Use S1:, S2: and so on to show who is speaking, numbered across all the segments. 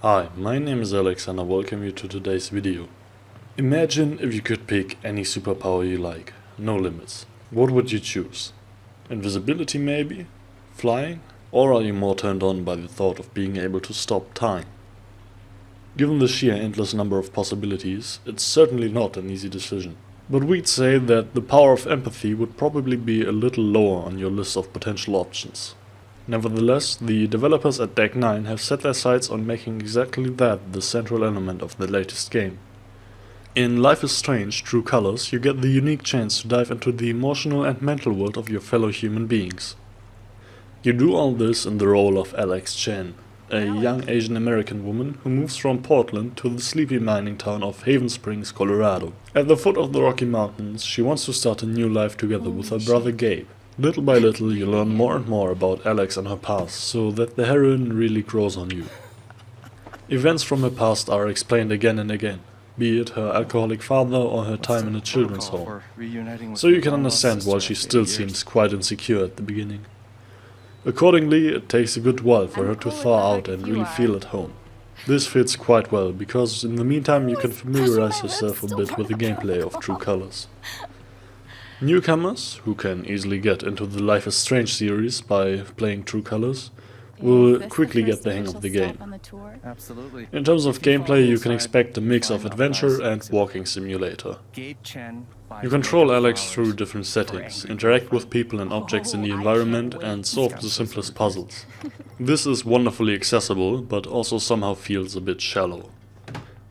S1: Hi, my name is Alex and I welcome you to today's video. Imagine if you could pick any superpower you like, no limits. What would you choose? Invisibility maybe? Flying? Or are you more turned on by the thought of being able to stop time? Given the sheer endless number of possibilities, it's certainly not an easy decision. But we'd say that the power of empathy would probably be a little lower on your list of potential options. Nevertheless, the developers at Deck 9 have set their sights on making exactly that the central element of the latest game. In Life is Strange: True Colors, you get the unique chance to dive into the emotional and mental world of your fellow human beings. You do all this in the role of Alex Chen, a young Asian American woman who moves from Portland to the sleepy mining town of Haven Springs, Colorado. At the foot of the Rocky Mountains, she wants to start a new life together with her brother Gabe. Little by little you learn more and more about Alex and her past, so that the heroine really grows on you. Events from her past are explained again and again, be it her alcoholic father or her time in a children's home, so you can understand why she still seems quite insecure at the beginning. Accordingly, it takes a good while for her to thaw out and really feel at home. This fits quite well, because in the meantime you can familiarize yourself a bit with the gameplay of True Colors. Newcomers, who can easily get into the Life is Strange series by playing True Colors, will quickly get the hang of the game. In terms of gameplay, you can expect a mix of adventure and walking simulator. You control Alex through different settings, interact with people and objects in the environment, and solve the simplest puzzles. This is wonderfully accessible, but also somehow feels a bit shallow.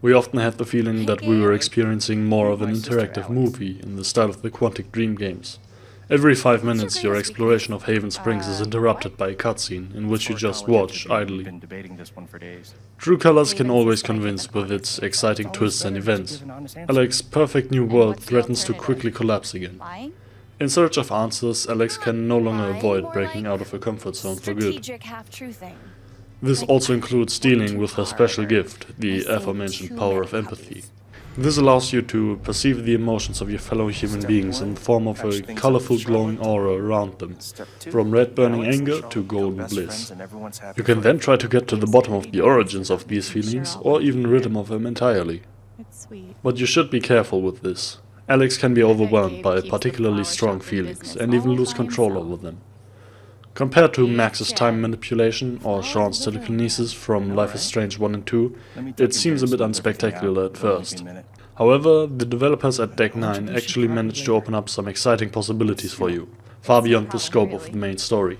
S1: We often had the feeling that we were experiencing more of an interactive movie in the style of the Quantic Dream games. Every 5 minutes your exploration of Haven Springs is interrupted by a cutscene in which you just watch idly. True Colors can always convince with its exciting twists and events. Alex's perfect new world threatens to quickly collapse again. In search of answers, Alex can no longer avoid breaking out of her comfort zone for good. This also includes dealing with her special gift, the aforementioned power of empathy. This allows you to perceive the emotions of your fellow human beings in the form of a colorful glowing aura around them, from red burning anger to golden bliss. You can then try to get to the bottom of the origins of these feelings, or even rid them of them entirely. But you should be careful with this. Alex can be overwhelmed by particularly strong feelings, and even lose control over them. Compared to Max's time manipulation or Sean's telekinesis from Life is Strange 1 and 2, it seems a bit unspectacular at first. However, the developers at Deck 9 actually managed to open up some exciting possibilities for you, far beyond the scope of the main story.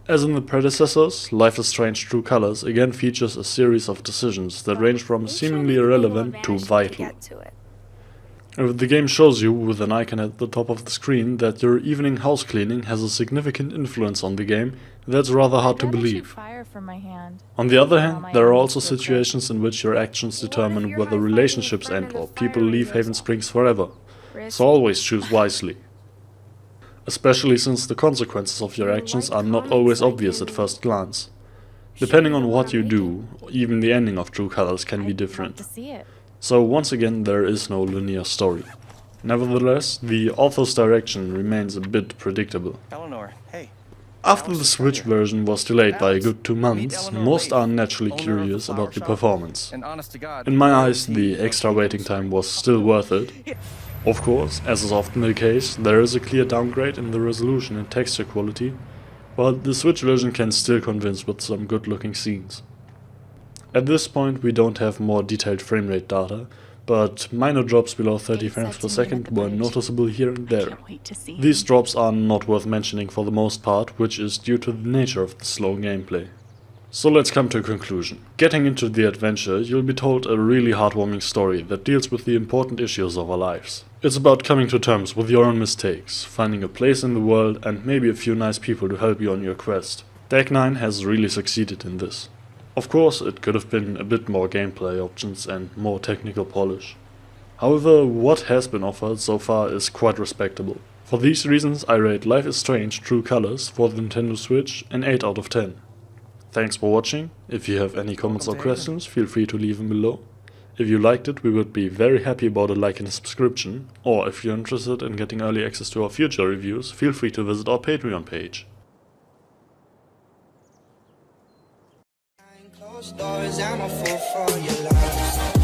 S1: As in the predecessors, Life is Strange: True Colors again features a series of decisions that range from seemingly irrelevant to vital. The game shows you, with an icon at the top of the screen, that your evening house cleaning has a significant influence on the game. That's rather hard to believe. On the other hand, there are also situations in which your actions determine whether relationships end or people leave Haven Springs forever, so always choose wisely. Especially since the consequences of your actions are not always obvious at first glance. Depending on what you do, even the ending of True Colors can be different. So once again, there is no linear story. Nevertheless, the author's direction remains a bit predictable. After the Switch version was delayed by a good 2 months, most are naturally curious about the performance. In my eyes, the extra waiting time was still worth it. Of course, as is often the case, there is a clear downgrade in the resolution and texture quality, but the Switch version can still convince with some good looking scenes. At this point we don't have more detailed framerate data, but minor drops below 30 frames per second were noticeable here and there. These drops are not worth mentioning for the most part, which is due to the nature of the slow gameplay. So let's come to a conclusion. Getting into the adventure, you'll be told a really heartwarming story that deals with the important issues of our lives. It's about coming to terms with your own mistakes, finding a place in the world, and maybe a few nice people to help you on your quest. Deck 9 has really succeeded in this. Of course, it could have been a bit more gameplay options and more technical polish. However, what has been offered so far is quite respectable. For these reasons, I rate Life is Strange: True Colors for the Nintendo Switch an 8 out of 10. Thanks for watching. If you have any comments or questions, feel free to leave them below. If you liked it, we would be very happy about a like and a subscription, or if you're interested in getting early access to our future reviews, feel free to visit our Patreon page.
S2: Stories I'm a fool for your lies.